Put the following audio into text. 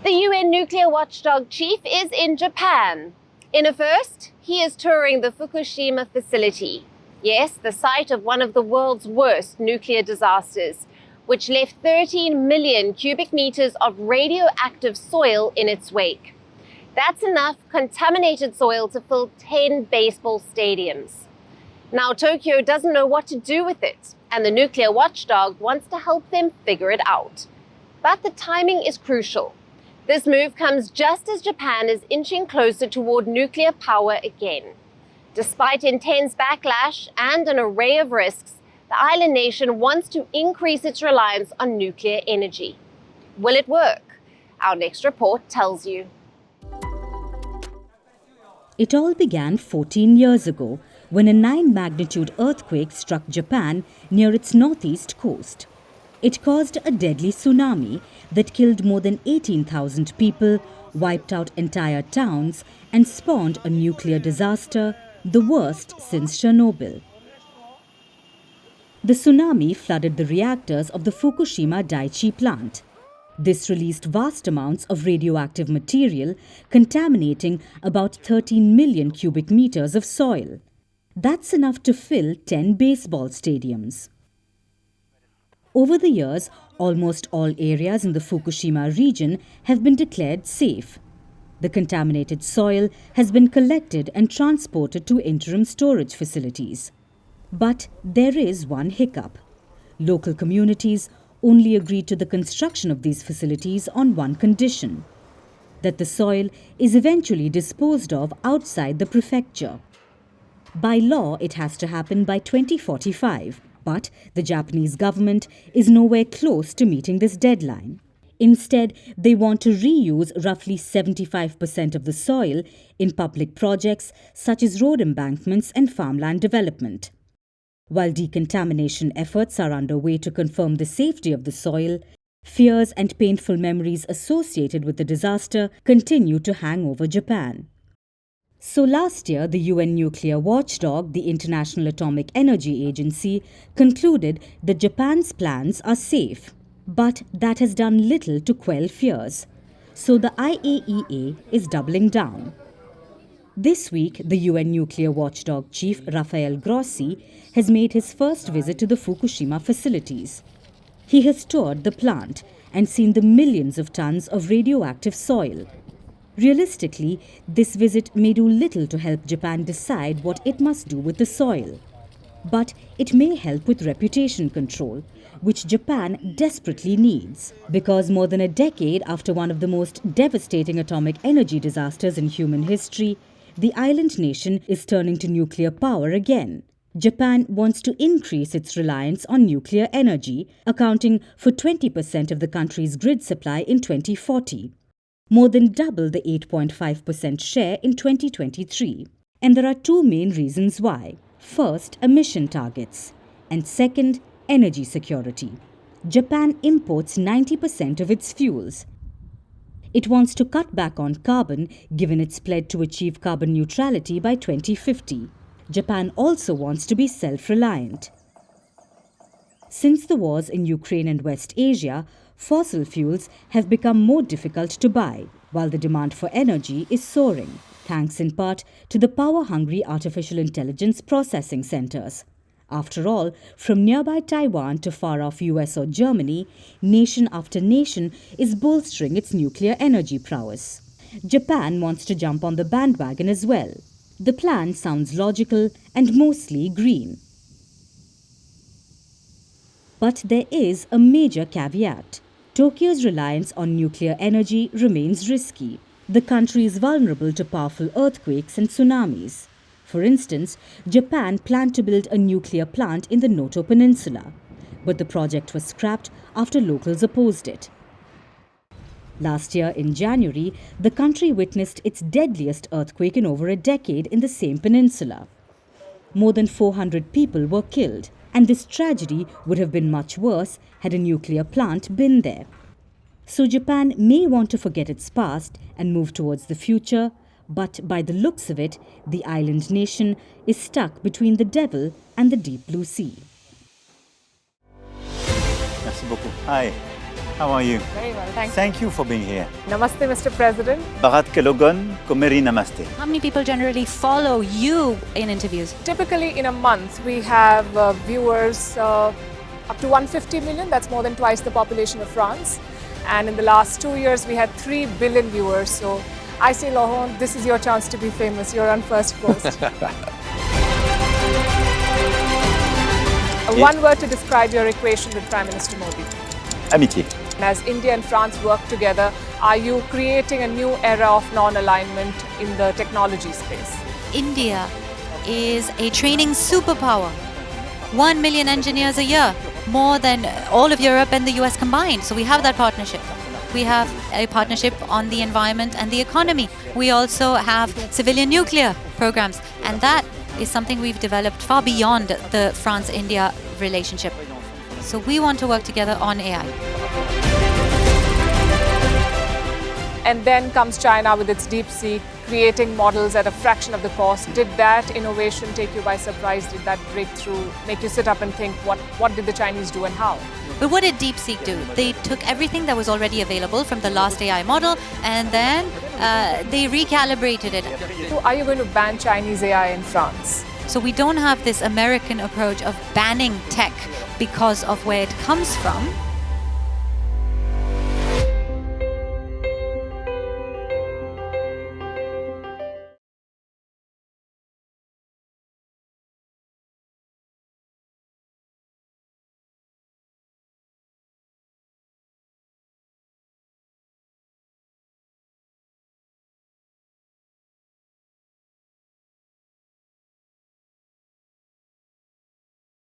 The UN nuclear watchdog chief is in Japan. In a first, he is touring the Fukushima facility. Yes, the site of one of the world's worst nuclear disasters, which left 13 million cubic meters of radioactive soil in its wake. That's enough contaminated soil to fill 10 baseball stadiums. Now, Tokyo doesn't know what to do with it, and the nuclear watchdog wants to help them figure it out. But the timing is crucial. This move comes just as Japan is inching closer toward nuclear power again. Despite intense backlash and an array of risks, the island nation wants to increase its reliance on nuclear energy. Will it work? Our next report tells you. It all began 14 years ago when a 9-magnitude earthquake struck Japan near its northeast coast. It caused a deadly tsunami that killed more than 18,000 people, wiped out entire towns, and spawned a nuclear disaster, the worst since Chernobyl. The tsunami flooded the reactors of the Fukushima Daiichi plant. This released vast amounts of radioactive material, contaminating about 13 million cubic meters of soil. That's enough to fill 10 baseball stadiums. Over the years, almost all areas in the Fukushima region have been declared safe. The contaminated soil has been collected and transported to interim storage facilities. But there is one hiccup. Local communities only agreed to the construction of these facilities on one condition: that the soil is eventually disposed of outside the prefecture. By law, it has to happen by 2045, but the Japanese government is nowhere close to meeting this deadline. Instead, they want to reuse roughly 75% of the soil in public projects such as road embankments and farmland development. While decontamination efforts are underway to confirm the safety of the soil, fears and painful memories associated with the disaster continue to hang over Japan. So last year, the UN nuclear watchdog, the International Atomic Energy Agency, concluded that Japan's plans are safe. But that has done little to quell fears. So the IAEA is doubling down. This week, the UN nuclear watchdog chief Rafael Grossi has made his first visit to the Fukushima facilities. He has toured the plant and seen the millions of tons of radioactive soil. Realistically, this visit may do little to help Japan decide what it must do with the soil. But it may help with reputation control, which Japan desperately needs, because more than a decade after one of the most devastating atomic energy disasters in human history, the island nation is turning to nuclear power again. Japan wants to increase its reliance on nuclear energy, accounting for 20% of the country's grid supply in 2040, more than double the 8.5% share in 2023. And there are two main reasons why. First, emission targets, and second, energy security. Japan imports 90% of its fuels. It wants to cut back on carbon, given its pledge to achieve carbon neutrality by 2050. Japan also wants to be self-reliant. Since the wars in Ukraine and West Asia, fossil fuels have become more difficult to buy, while the demand for energy is soaring, thanks in part to the power-hungry artificial intelligence processing centers. After all, from nearby Taiwan to far-off US or Germany, nation after nation is bolstering its nuclear energy prowess. Japan wants to jump on the bandwagon as well. The plan sounds logical and mostly green. But there is a major caveat. Tokyo's reliance on nuclear energy remains risky. The country is vulnerable to powerful earthquakes and tsunamis. For instance, Japan planned to build a nuclear plant in the Noto Peninsula, but the project was scrapped after locals opposed it. Last year in January, the country witnessed its deadliest earthquake in over a decade in the same peninsula. More than 400 people were killed, and this tragedy would have been much worse had a nuclear plant been there. So Japan may want to forget its past and move towards the future, but by the looks of it, the island nation is stuck between the devil and the deep blue sea. Merci beaucoup. Hi. How are you? Very well, thank you. Thank you for being here. Namaste, Mr. President. Bharat Kelogon, Komeri Namaste. How many people generally follow you in interviews? Typically, in a month, we have viewers up to 150 million. That's more than twice the population of France. And in the last 2 years, we had 3 billion viewers. So I say, Laurent, this is your chance to be famous. You're on Firstpost. One word to describe your equation with Prime Minister Modi. Amitié. As India and France work together, are you creating a new era of non-alignment in the technology space? India is a training superpower. 1 million engineers a year, more than all of Europe and the US combined. So we have that partnership. We have a partnership on the environment and the economy. We also have civilian nuclear programs, and that is something we've developed far beyond the France-India relationship. So we want to work together on AI. And then comes China with its DeepSeek, creating models at a fraction of the cost. Did that innovation take you by surprise? Did that breakthrough make you sit up and think, what did the Chinese do and how? But what did DeepSeek do? They took everything that was already available from the last AI model, and then they recalibrated it. So are you going to ban Chinese AI in France? So we don't have this American approach of banning tech because of where it comes from.